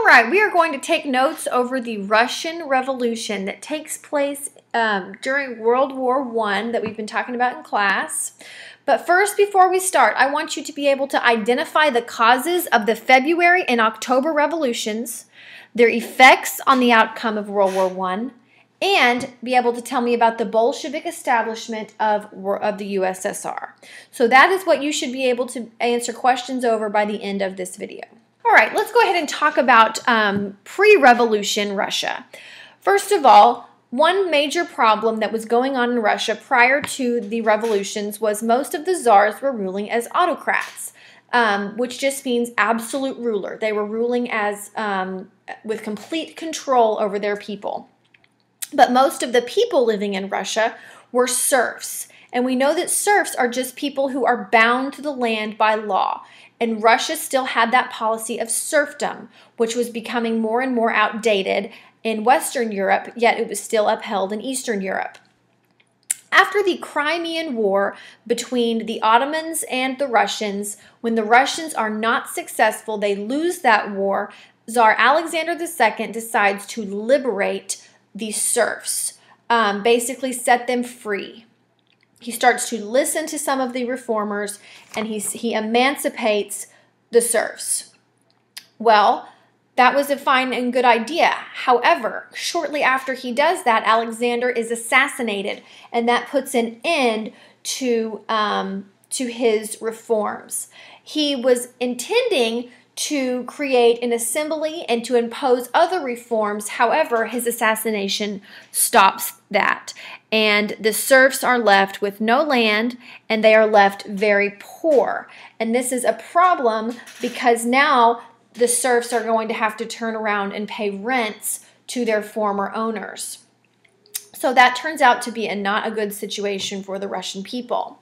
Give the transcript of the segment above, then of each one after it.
right, we are going to take notes over the Russian Revolution that takes place during World War I that we've been talking about in class. But first, before we start, I want you to be able to identify the causes of the February and October revolutions, their effects on the outcome of World War I, and be able to tell me about the Bolshevik establishment of the USSR. So that is what you should be able to answer questions over by the end of this video. All right, let's go ahead and talk about pre-revolution Russia. First of all, one major problem that was going on in Russia prior to the revolutions was most of the czars were ruling as autocrats, which just means absolute ruler. They were ruling as with complete control over their people. But most of the people living in Russia were serfs. And we know that serfs are just people who are bound to the land by law. And Russia still had that policy of serfdom, which was becoming more and more outdated in Western Europe, yet it was still upheld in Eastern Europe. After the Crimean War between the Ottomans and the Russians, when the Russians are not successful, they lose that war, Tsar Alexander II decides to liberate the serfs, basically set them free. He starts to listen to some of the reformers, and he emancipates the serfs. Well, that was a fine and good idea. However, shortly after he does that, Alexander is assassinated, and that puts an end to his reforms. He was intending to create an assembly and to impose other reforms. However, his assassination stops that. And the serfs are left with no land, and they are left very poor. And this is a problem because now the serfs are going to have to turn around and pay rents to their former owners. So that turns out to be not a good situation for the Russian people.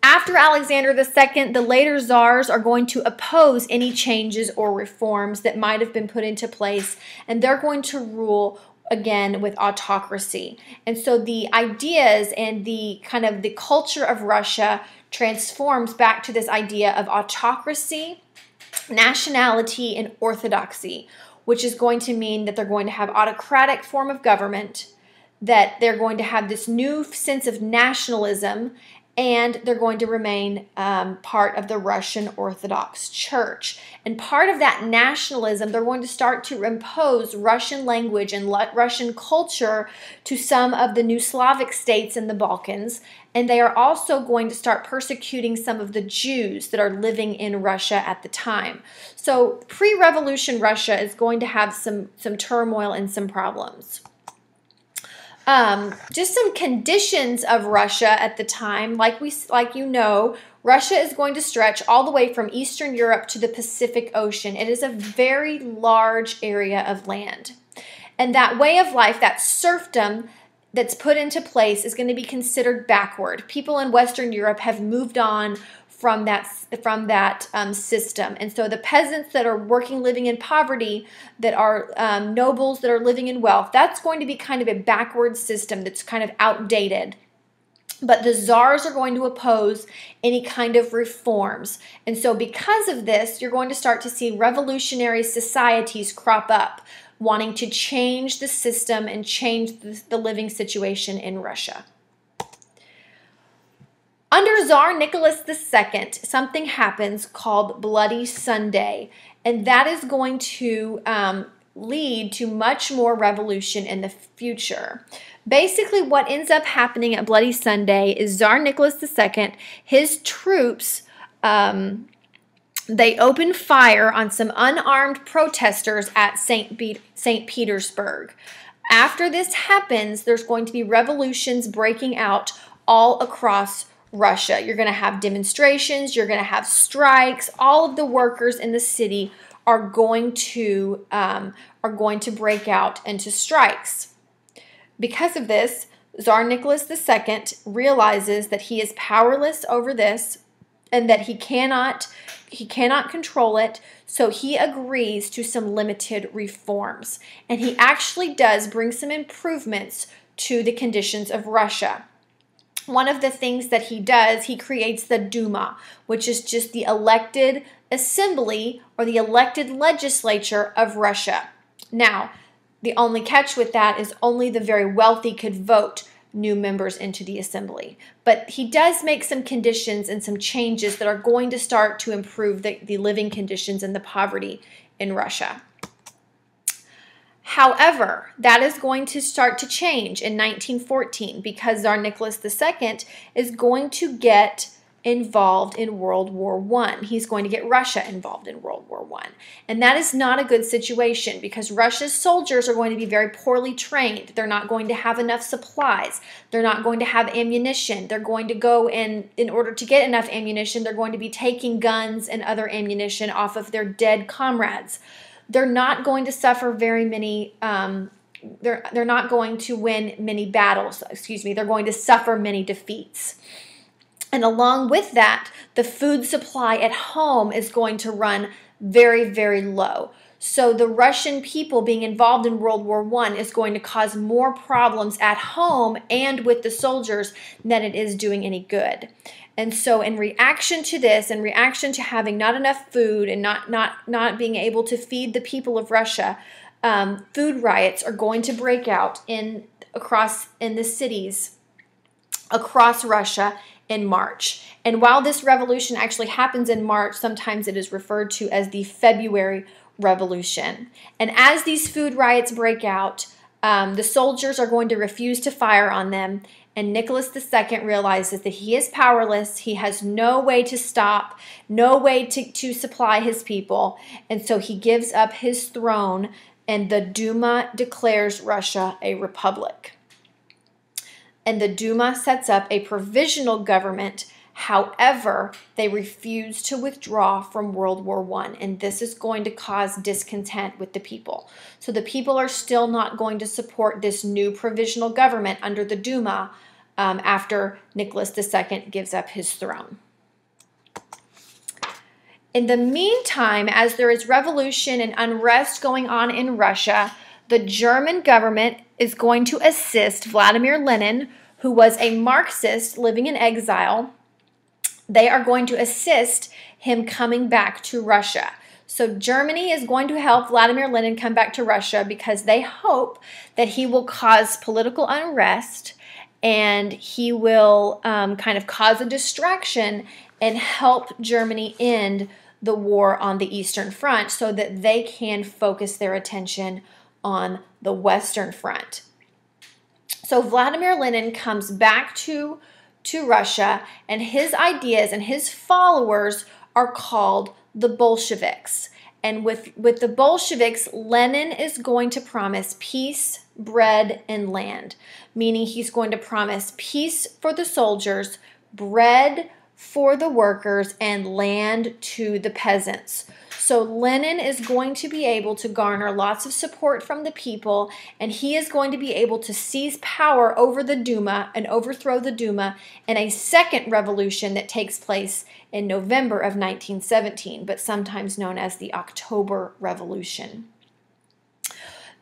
After Alexander II, the later czars are going to oppose any changes or reforms that might have been put into place, and they're going to rule again with autocracy. And so the ideas and the kind of the culture of Russia transforms back to this idea of autocracy, nationality, and orthodoxy, which is going to mean that they're going to have autocratic form of government, that they're going to have this new sense of nationalism, and they're going to remain part of the Russian Orthodox Church. And part of that nationalism, they're going to start to impose Russian language and Russian culture to some of the new Slavic states in the Balkans. And they are also going to start persecuting some of the Jews that are living in Russia at the time. So pre-revolution Russia is going to have some turmoil and some problems. Just some conditions of Russia at the time, like you know, Russia is going to stretch all the way from Eastern Europe to the Pacific Ocean. It is a very large area of land. And that way of life, that serfdom that's put into place is going to be considered backward. People in Western Europe have moved on from that system. And so the peasants that are living in poverty, that are nobles that are living in wealth, that's going to be kind of a backward system that's kind of outdated. But the czars are going to oppose any kind of reforms. And so because of this, you're going to start to see revolutionary societies crop up, wanting to change the system and change the living situation in Russia. Under Tsar Nicholas II, something happens called Bloody Sunday, and that is going to lead to much more revolution in the future. Basically, what ends up happening at Bloody Sunday is Tsar Nicholas II, his troops, they open fire on some unarmed protesters at St. Petersburg. After this happens, there's going to be revolutions breaking out all across Russia. You're going to have demonstrations, you're going to have strikes. All of the workers in the city are going to break out into strikes. Because of this, Tsar Nicholas II realizes that he is powerless over this and that he cannot control it, so he agrees to some limited reforms. And he actually does bring some improvements to the conditions of Russia. One of the things that he does, he creates the Duma, which is just the elected assembly or the elected legislature of Russia. Now, the only catch with that is only the very wealthy could vote new members into the assembly. But he does make some conditions and some changes that are going to start to improve the living conditions and the poverty in Russia. However, that is going to start to change in 1914 because Tsar Nicholas II is going to get involved in World War I. He's going to get Russia involved in World War I. And that is not a good situation because Russia's soldiers are going to be very poorly trained. They're not going to have enough supplies. They're not going to have ammunition. They're going to go in order to get enough ammunition, they're going to be taking guns and other ammunition off of their dead comrades. They're not going to suffer very many, they're not going to win many battles, they're going to suffer many defeats. And along with that, the food supply at home is going to run very, very low. So the Russian people being involved in World War I is going to cause more problems at home and with the soldiers than it is doing any good. And so in reaction to this, in reaction to having not enough food and not being able to feed the people of Russia, food riots are going to break out in the cities across Russia in March. And while this revolution actually happens in March, sometimes it is referred to as the February Revolution. And as these food riots break out, the soldiers are going to refuse to fire on them. And Nicholas II realizes that he is powerless. He has no way to stop, no way to supply his people. And so he gives up his throne, and the Duma declares Russia a republic. And the Duma sets up a provisional government. However, they refuse to withdraw from World War I, and this is going to cause discontent with the people. So the people are still not going to support this new provisional government under the Duma after Nicholas II gives up his throne. In the meantime, as there is revolution and unrest going on in Russia, the German government is going to assist Vladimir Lenin, who was a Marxist living in exile. They are going to assist him coming back to Russia. So Germany is going to help Vladimir Lenin come back to Russia because they hope that he will cause political unrest and he will kind of cause a distraction and help Germany end the war on the Eastern Front so that they can focus their attention on the Western Front. So Vladimir Lenin comes back to Russia, and his ideas and his followers are called the Bolsheviks. And with the Bolsheviks, Lenin is going to promise peace, bread, and land, meaning he's going to promise peace for the soldiers, bread for the workers, and land to the peasants. So Lenin is going to be able to garner lots of support from the people, and he is going to be able to seize power over the Duma and overthrow the Duma in a second revolution that takes place in November of 1917, but sometimes known as the October Revolution.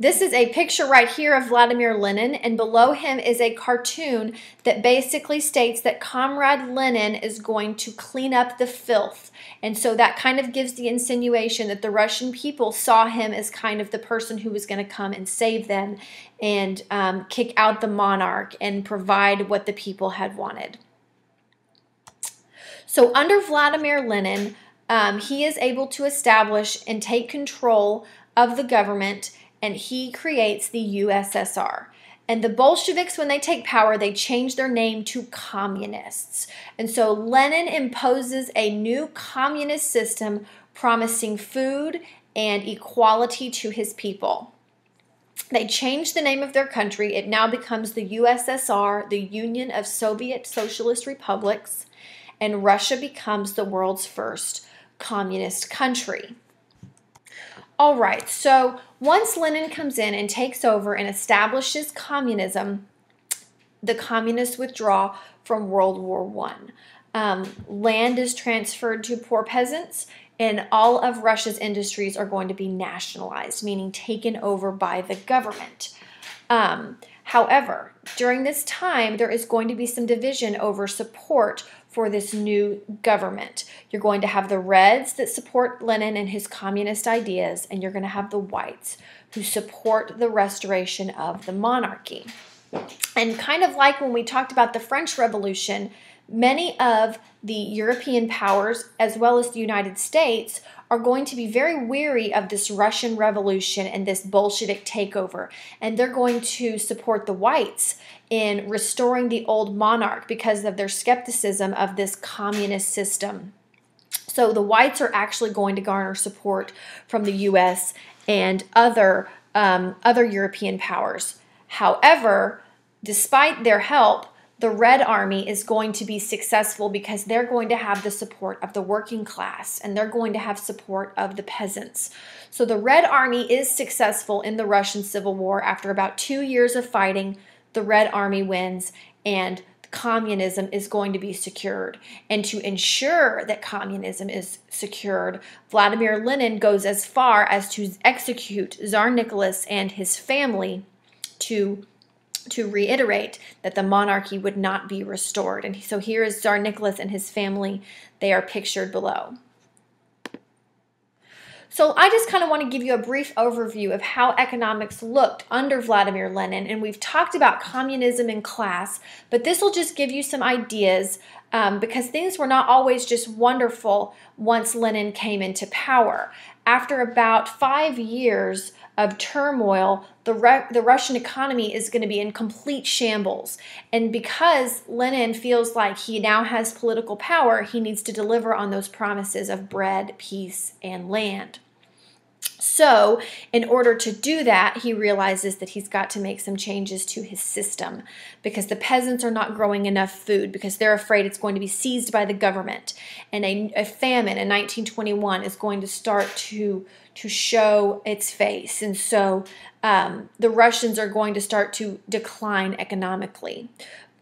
This is a picture right here of Vladimir Lenin, and below him is a cartoon that basically states that Comrade Lenin is going to clean up the filth. And so that kind of gives the insinuation that the Russian people saw him as kind of the person who was going to come and save them and kick out the monarch and provide what the people had wanted. So under Vladimir Lenin, he is able to establish and take control of the government, and he creates the USSR. And the Bolsheviks, when they take power, they change their name to communists. And so Lenin imposes a new communist system promising food and equality to his people. They change the name of their country. It now becomes the USSR, the Union of Soviet Socialist Republics, and Russia becomes the world's first communist country. All right, so once Lenin comes in and takes over and establishes communism, the communists withdraw from World War I. Land is transferred to poor peasants, and all of Russia's industries are going to be nationalized, meaning taken over by the government. However, during this time, there is going to be some division over support for this new government. You're going to have the Reds that support Lenin and his communist ideas, and you're going to have the Whites who support the restoration of the monarchy. And kind of like when we talked about the French Revolution, many of the European powers, as well as the United States, are going to be very weary of this Russian Revolution and this Bolshevik takeover. And they're going to support the whites in restoring the old monarch because of their skepticism of this communist system. So the whites are actually going to garner support from the U.S. and other European powers. However, despite their help, the Red Army is going to be successful because they're going to have the support of the working class and they're going to have support of the peasants. So the Red Army is successful in the Russian Civil War. After about 2 years of fighting, the Red Army wins and communism is going to be secured. And to ensure that communism is secured, Vladimir Lenin goes as far as to execute Tsar Nicholas and his family to reiterate that the monarchy would not be restored. And so here is Tsar Nicholas and his family. They are pictured below. So I just kind of want to give you a brief overview of how economics looked under Vladimir Lenin. And we've talked about communism and class, but this will just give you some ideas because things were not always just wonderful once Lenin came into power. After about 5 years of turmoil, the Russian economy is going to be in complete shambles. And because Lenin feels like he now has political power, he needs to deliver on those promises of bread, peace, and land. So in order to do that, he realizes that he's got to make some changes to his system because the peasants are not growing enough food because they're afraid it's going to be seized by the government. And a famine in 1921 is going to start to show its face. And so the Russians are going to start to decline economically.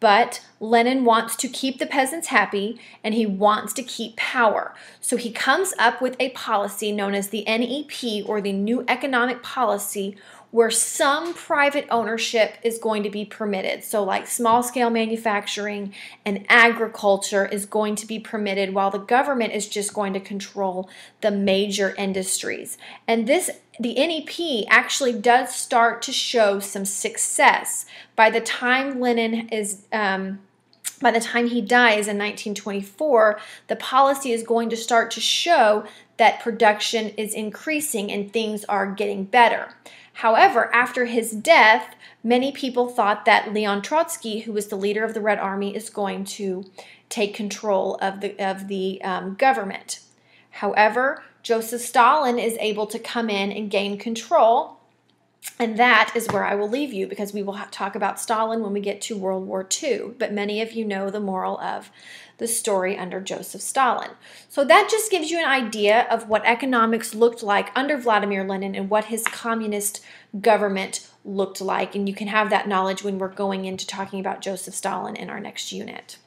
But Lenin wants to keep the peasants happy and he wants to keep power. So he comes up with a policy known as the NEP, or the New Economic Policy, where some private ownership is going to be permitted. So like small-scale manufacturing and agriculture is going to be permitted while the government is just going to control the major industries. And the NEP actually does start to show some success. By the time by the time he dies in 1924, the policy is going to start to show that production is increasing and things are getting better. However, after his death, many people thought that Leon Trotsky, who was the leader of the Red Army, is going to take control of the government. However, Joseph Stalin is able to come in and gain control, and that is where I will leave you because we will talk about Stalin when we get to World War II. But many of you know the moral of the story under Joseph Stalin. So that just gives you an idea of what economics looked like under Vladimir Lenin and what his communist government looked like. And you can have that knowledge when we're going into talking about Joseph Stalin in our next unit.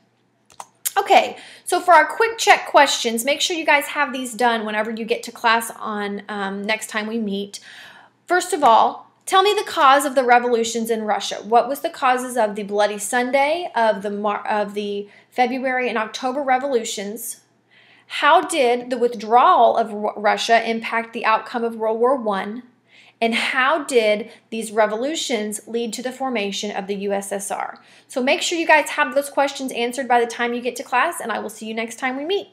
Okay, so for our quick check questions, make sure you guys have these done whenever you get to class on next time we meet. First of all, tell me the cause of the revolutions in Russia. What was the causes of the Bloody Sunday, of the February and October revolutions? How did the withdrawal of Russia impact the outcome of World War I? And how did these revolutions lead to the formation of the USSR? So make sure you guys have those questions answered by the time you get to class, and I will see you next time we meet.